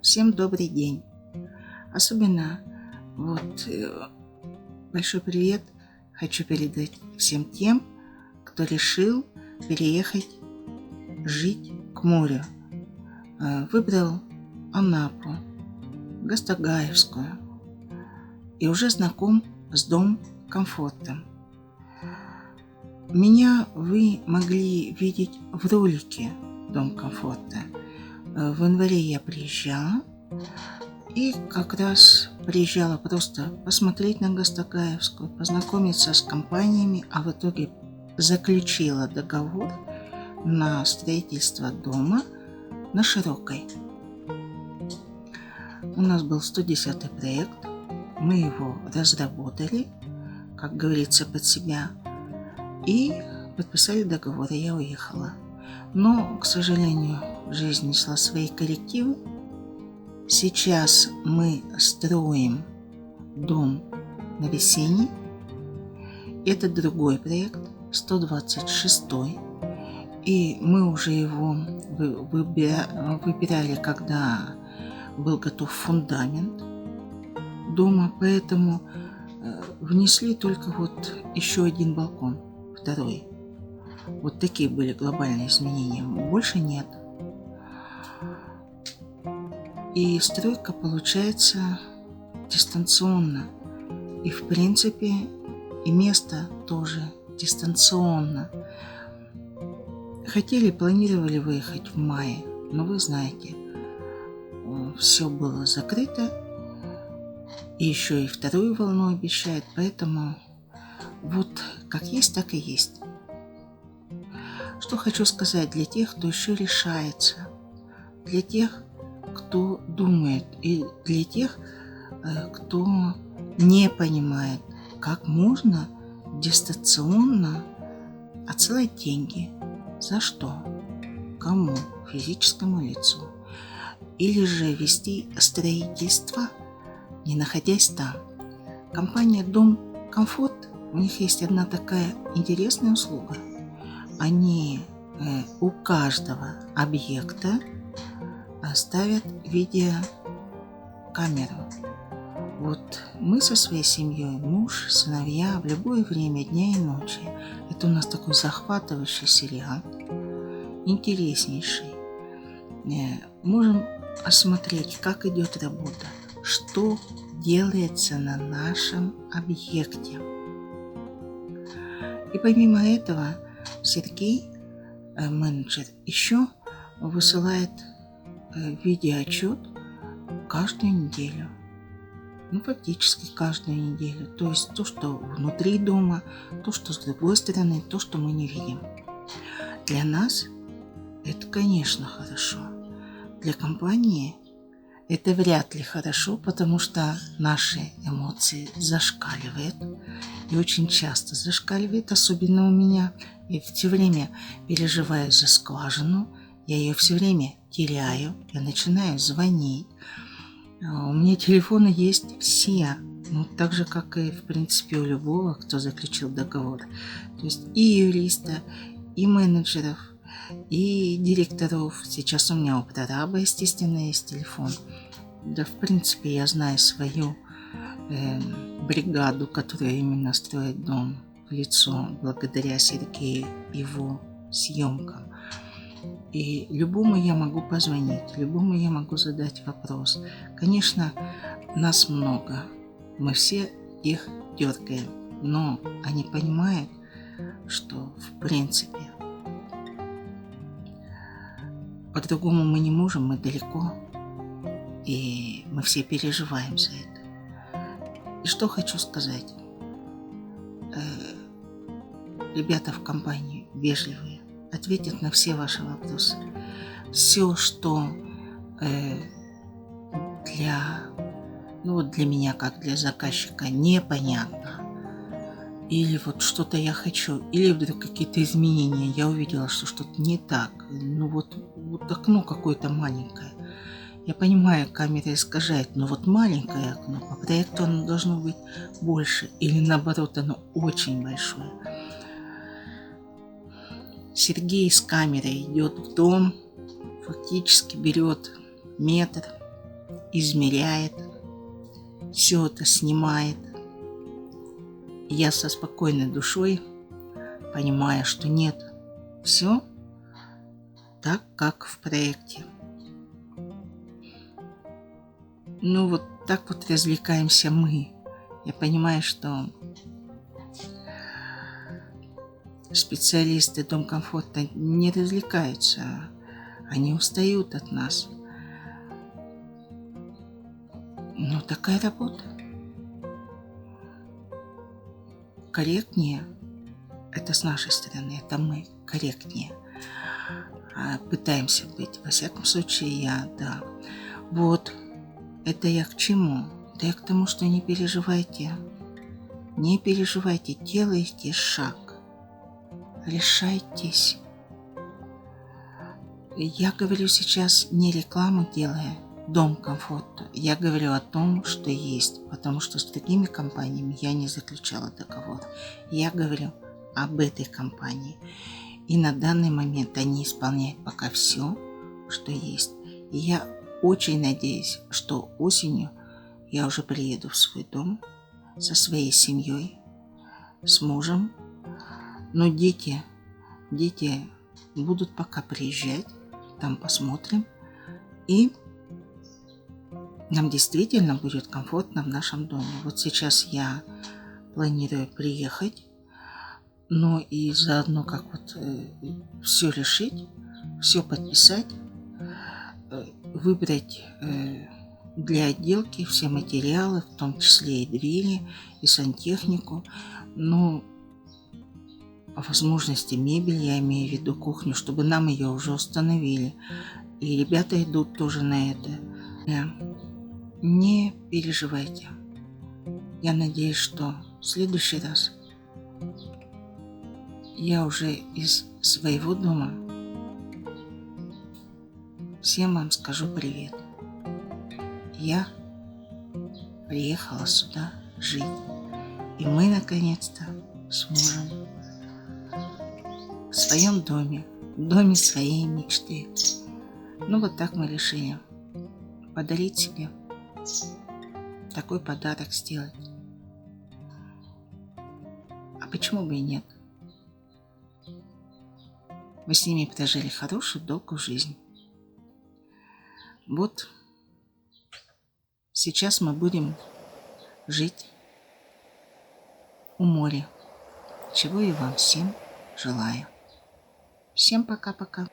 Всем добрый день. Особенно большой привет хочу передать всем тем, кто решил переехать жить к морю. Выбрал Анапу, Гастагаевскую и уже знаком с Дом комфорта. Меня вы могли видеть в ролике Дом комфорта. В январе я приезжала и как раз приезжала просто посмотреть на Гастагаевскую, познакомиться с компаниями, а в итоге заключила договор на строительство дома на Широкой. У нас был 110-й проект, мы его разработали, как говорится, под себя, и подписали договор, и я уехала. Но, к сожалению, жизнь несла свои коррективы. Сейчас мы строим дом на Весенней. Это другой проект, 126-й. И мы уже его выбирали, когда был готов фундамент дома. Поэтому внесли только еще один балкон, второй. Вот такие были глобальные изменения. Больше нет. И стройка получается дистанционно. И в принципе и место тоже дистанционно. Планировали выехать в мае, но вы знаете, все было закрыто. И еще и вторую волну обещают. Поэтому как есть, так и есть. Что хочу сказать для тех, кто еще решается, для тех, кто думает, и для тех, кто не понимает, как можно дистанционно отсылать деньги. За что? Кому? Физическому лицу. Или же вести строительство, не находясь там. Компания Дом Комфорт, у них есть одна такая интересная услуга. Они у каждого объекта ставят видеокамеру. Мы со своей семьей, муж, сыновья, в любое время дня и ночи. Это у нас такой захватывающий сериал, интереснейший. Можем осмотреть, как идет работа, что делается на нашем объекте. И помимо этого Сергей, менеджер, еще высылает видеоотчет каждую неделю. Фактически каждую неделю. То есть то, что внутри дома, то, что с другой стороны, то, что мы не видим. Для нас это, конечно, хорошо. Для компании это вряд ли хорошо, потому что наши эмоции зашкаливают. И очень часто зашкаливает, особенно у меня. Я все время переживаю за скважину, я ее все время теряю, я начинаю звонить. У меня телефоны есть все, так же, как и, в принципе, у любого, кто заключил договор. То есть и юриста, и менеджеров, и директоров. Сейчас у меня у прораба, естественно, есть телефон. Да, в принципе, я знаю свою бригаду, которая именно строит дом в лицо, благодаря Сергею и его съемкам. И любому я могу позвонить, любому я могу задать вопрос. Конечно, нас много, мы все их дергаем, но они понимают, что в принципе по-другому мы не можем, мы далеко, и мы все переживаем за это. И что хочу сказать. Ребята в компании вежливые, ответят на все ваши вопросы. Все, что для меня, как для заказчика, непонятно, или что-то я хочу, или вдруг какие-то изменения, я увидела, что что-то не так, окно какое-то маленькое. Я понимаю, камера искажает, но маленькое окно, по проекту оно должно быть больше, или наоборот, оно очень большое. Сергей с камерой идет в дом, фактически берет метр, измеряет, все это снимает. И я со спокойной душой понимаю, что нет, все так, как в проекте. Ну вот так вот развлекаемся мы. Я понимаю, что специалисты Дом комфорта не развлекаются, они устают от нас. Но такая работа. Корректнее, это с нашей стороны, это мы корректнее пытаемся быть. Во всяком случае, я, да. Вот, это я к чему? Да я к тому, что не переживайте. Не переживайте, делайте шаг. Решайтесь. Я говорю сейчас не рекламу делая Дом комфорта. Я говорю о том, что есть, потому что с другими компаниями я не заключала договор. Я говорю об этой компании. И на данный момент они исполняют пока все, что есть. И я очень надеюсь, что осенью я уже приеду в свой дом со своей семьей, с мужем. Но дети будут пока приезжать, там посмотрим. И нам действительно будет комфортно в нашем доме. Вот сейчас я планирую приехать, но и заодно как вот все решить, все подписать, выбрать для отделки все материалы, в том числе и двери, и сантехнику. Ну, по возможности мебель, я имею в виду кухню, чтобы нам ее уже установили. И ребята идут тоже на это. Не переживайте. Я надеюсь, что в следующий раз я уже из своего дома всем вам скажу привет. Я приехала сюда жить. И мы наконец-то с мужем в своем доме, в доме своей мечты. Ну вот так мы решили подарить себе такой подарок сделать. А почему бы и нет? Мы с ними прожили хорошую, долгую жизнь. Вот сейчас мы будем жить у моря, чего и вам всем желаю. Всем пока-пока.